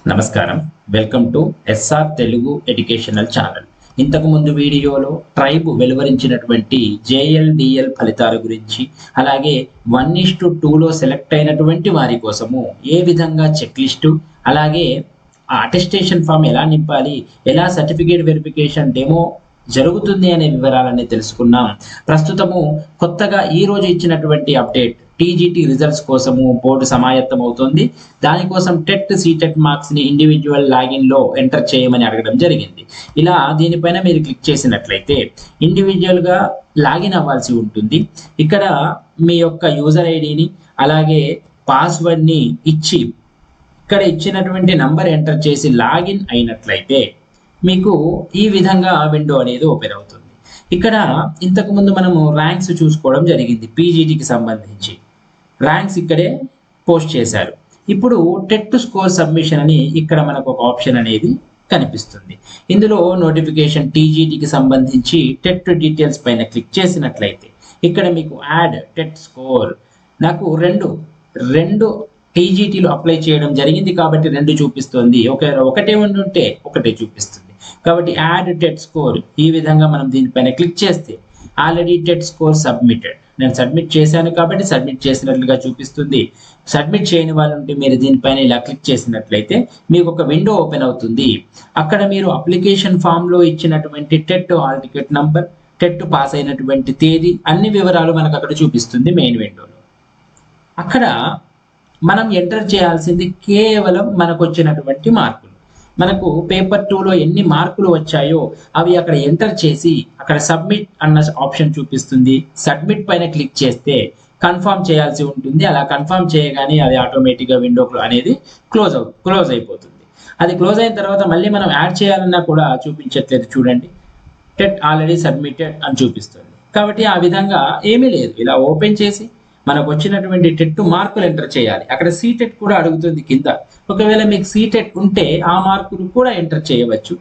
నమస్కారం. Welcome to SR Telugu educational channel. ఇంతకు ముందు వీడియోలో ట్రైబ్ వెలువరించినటువంటి జేఎల్డిఎల్ ఫలితాల గురించి, అలాగే 1:2లో సెలెక్ట్ అయినటువంటి వారి కోసము ఏ విధంగా చెక్ లిస్టు, అలాగే ఆ అటెస్టేషన్ ఫామ్ ఎలా నింపాలి, ఎలా సర్టిఫికేట్ వెరిఫికేషన్ డెమో జరుగుతుంది అనే వివరాలన్నీ తెలుసుకున్నాం. ప్రస్తుతము కొత్తగా ఈ రోజు ఇచ్చినటువంటి అప్డేట్ టీజీటీ రిజల్ట్స్ కోసము బోర్డు సమాయత్తం అవుతుంది. దానికోసం టెట్ సీటెట్ మార్క్స్ ని ఇండివిజువల్ లాగిన్ లో ఎంటర్ చేయమని అడగడం జరిగింది. ఇలా దీనిపైన మీరు క్లిక్ చేసినట్లయితే ఇండివిజువల్ గా లాగిన్ అవ్వాల్సి ఉంటుంది. ఇక్కడ మీ యొక్క యూజర్ ఐడిని అలాగే పాస్వర్డ్ ని ఇచ్చి ఇక్కడ ఇచ్చినటువంటి నంబర్ ఎంటర్ చేసి లాగిన్ అయినట్లయితే మీకు ఈ విధంగా విండో అనేది ఓపెన్ అవుతుంది. ఇక్కడ ఇంతకు ముందు మనము ర్యాంక్స్ చూసుకోవడం జరిగింది. పీజీటీకి సంబంధించి ర్యాంక్స్ ఇక్కడే పోస్ట్ చేశారు. ఇప్పుడు టెట్ స్కోర్ సబ్మిషన్ అని ఇక్కడ మనకు ఒక ఆప్షన్ అనేది కనిపిస్తుంది. ఇందులో నోటిఫికేషన్ టీజీటీకి సంబంధించి టెట్ డీటెయిల్స్ పైన క్లిక్ చేసినట్లయితే ఇక్కడ మీకు యాడ్ టెట్ స్కోర్, నాకు రెండు టీజీటీలు అప్లై చేయడం జరిగింది కాబట్టి 2 చూపిస్తుంది. ఒకటే ఉంటే ఒకటే చూపిస్తుంది. కాబట్టి యాడ్ టెట్ స్కోర్, ఈ విధంగా మనం దీనిపైన క్లిక్ చేస్తే ఆల్రెడీ టెట్ స్కోర్ సబ్మిటెడ్, నేను సబ్మిట్ చేశాను కాబట్టి సబ్మిట్ చేసినట్లుగా చూపిస్తుంది. సబ్మిట్ చేయని వాళ్ళు ఉంటే మీరు దీనిపైన ఇలా క్లిక్ చేసినట్లయితే మీకు ఒక విండో ఓపెన్ అవుతుంది. అక్కడ మీరు అప్లికేషన్ ఫామ్ లో ఇచ్చినటువంటి TET hall ticket number, TET pass అయినటువంటి తేదీ, అన్ని వివరాలు మనకు అక్కడ చూపిస్తుంది మెయిన్ విండోలో. అక్కడ మనం ఎంటర్ చేయాల్సింది కేవలం మనకు వచ్చినటువంటి మార్కులు. మనకు పేపర్ 2లో ఎన్ని మార్కులు వచ్చాయో అవి అక్కడ ఎంటర్ చేసి అక్కడ సబ్మిట్ అన్న ఆప్షన్ చూపిస్తుంది. సబ్మిట్ పైన క్లిక్ చేస్తే కన్ఫర్మ్ చేయాల్సి ఉంటుంది. అలా కన్ఫర్మ్ చేయగానే అది ఆటోమేటిక్గా విండో అనేది క్లోజ్ అయిపోతుంది. అది క్లోజ్ అయిన తర్వాత మళ్ళీ మనం యాడ్ చేయాలన్నా కూడా చూపించట్లేదు. చూడండి, టెట్ ఆల్రెడీ సబ్మిటెడ్ అని చూపిస్తుంది. కాబట్టి ఆ విధంగా ఏమీ లేదు. ఇలా ఓపెన్ చేసి మనకు వచ్చినటువంటి టెట్ మార్కులు ఎంటర్ చేయాలి. అక్కడ సీటెట్ కూడా అడుగుతుంది కింద. ఒకవేళ మీకు సీటెట్ ఉంటే ఆ మార్కులు కూడా ఎంటర్ చేయవచ్చు.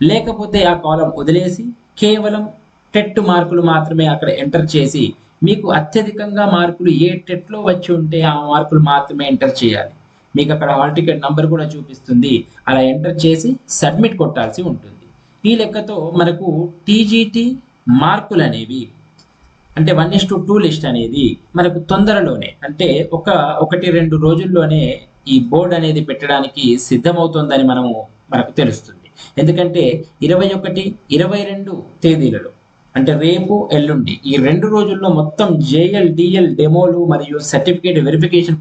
లేకపోతే ఆ కాలం వదిలేసి కేవలం టెట్ మార్కులు మాత్రమే అక్కడ ఎంటర్ చేసి మీకు అత్యధికంగా మార్కులు ఏ టెట్లో వచ్చి ఉంటే ఆ మార్కులు మాత్రమే ఎంటర్ చేయాలి. మీకు అక్కడ హాల్ టికెట్ నంబర్ కూడా చూపిస్తుంది. అలా ఎంటర్ చేసి సబ్మిట్ కొట్టాల్సి ఉంటుంది. ఈ లెక్కతో మనకు టీజీటీ మార్కులు అనేవి అంటే 1:2 లిస్ట్ అనేది మనకు తొందరలోనే, అంటే 1-2 రోజుల్లోనే ఈ బోర్డు అనేది పెట్టడానికి సిద్ధమవుతుందని మనకు తెలుస్తుంది. ఎందుకంటే 21, 22 తేదీలలో, అంటే రేపు ఎల్లుండి ఈ 2 రోజుల్లో మొత్తం జేఎల్డిఎల్ డెమోలు మరియు సర్టిఫికేట్ వెరిఫికేషన్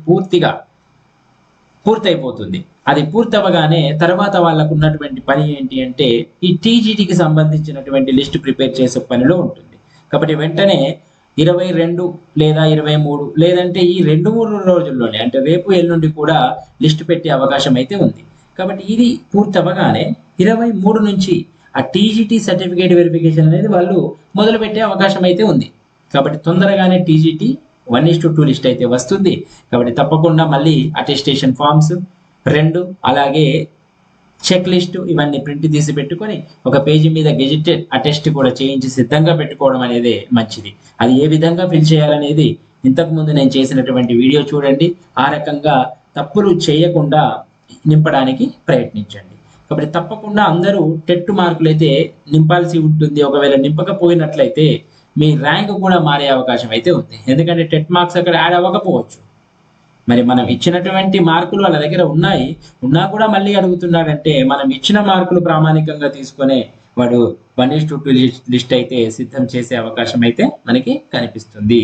పూర్తయిపోతుంది. అది పూర్తవగానే తర్వాత వాళ్ళకు ఉన్నటువంటి పని ఏంటి అంటే ఈ టీజీటీకి సంబంధించినటువంటి లిస్ట్ ప్రిపేర్ చేసే పనిలో ఉంటుంది. కాబట్టి వెంటనే 22 లేదా 23 లేదంటే ఈ 2-3 రోజుల్లోనే, అంటే రేపు ఎల్లుండి కూడా లిస్ట్ పెట్టే అవకాశం అయితే ఉంది. కాబట్టి ఇది పూర్తవగానే 23 నుంచి ఆ టీజీటీ సర్టిఫికేట్ వెరిఫికేషన్ అనేది వాళ్ళు మొదలు పెట్టే అవకాశం అయితే ఉంది. కాబట్టి తొందరగానే టీజీటీ 1:2 లిస్ట్ అయితే వస్తుంది. కాబట్టి తప్పకుండా మళ్ళీ అటెస్టేషన్ ఫామ్స్ 2 అలాగే చెక్ లిస్ట్ ఇవన్నీ ప్రింట్ తీసి పెట్టుకొని ఒక పేజీ మీద గెజిటెడ్ అటెస్ట్ కూడా చేయించి సిద్ధంగా పెట్టుకోవడం అనేది మంచిది. అది ఏ విధంగా ఫిల్ చేయాలనేది ఇంతకు ముందు నేను చేసినటువంటి వీడియో చూడండి. ఆ రకంగా తప్పులు చేయకుండా నింపడానికి ప్రయత్నించండి. కాబట్టి తప్పకుండా అందరూ టెట్ మార్కులు అయితే నింపాల్సి ఉంటుంది. ఒకవేళ నింపకపోయినట్లయితే మీ ర్యాంక్ కూడా మారే అవకాశం అయితే ఉంది. ఎందుకంటే టెట్ మార్క్స్ అక్కడ యాడ్ అవ్వకపోవచ్చు. మరి మనం ఇచ్చినటువంటి మార్కులు వాళ్ళ దగ్గర ఉన్నా కూడా మళ్ళీ అడుగుతున్నాడంటే మనం ఇచ్చిన మార్కులు ప్రామాణికంగా తీసుకునే వాడు 1:2 లిస్ట్ అయితే సిద్ధం చేసే అవకాశం అయితే మనకి కనిపిస్తుంది.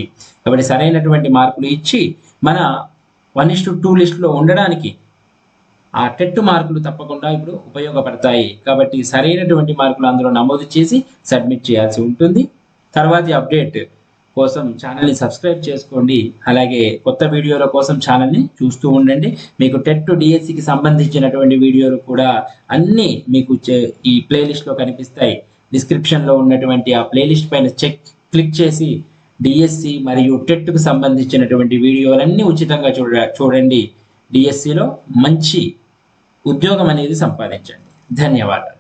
కాబట్టి సరైనటువంటి మార్కులు ఇచ్చి మన 1:2 లిస్ట్లో ఉండడానికి ఆ టెట్ మార్కులు తప్పకుండా ఇప్పుడు ఉపయోగపడతాయి. కాబట్టి సరైనటువంటి మార్కులు అందులో నమోదు చేసి సబ్మిట్ చేయాల్సి ఉంటుంది. తర్వాతి అప్డేట్ కోసం ఛానల్ని సబ్స్క్రైబ్ చేసుకోండి. అలాగే కొత్త వీడియోల కోసం ఛానల్ని చూస్తూ ఉండండి. మీకు టెట్ డిఎస్సికి సంబంధించినటువంటి వీడియోలు కూడా అన్నీ మీకు ఈ ప్లేలిస్ట్లో కనిపిస్తాయి. డిస్క్రిప్షన్లో ఉన్నటువంటి ఆ ప్లేలిస్ట్ పైన క్లిక్ చేసి డిఎస్సి మరియు టెట్కు సంబంధించినటువంటి వీడియోలన్నీ ఉచితంగా చూడండి. డిఎస్సిలో మంచి ఉద్యోగం అనేది సంపాదించండి. ధన్యవాదాలు.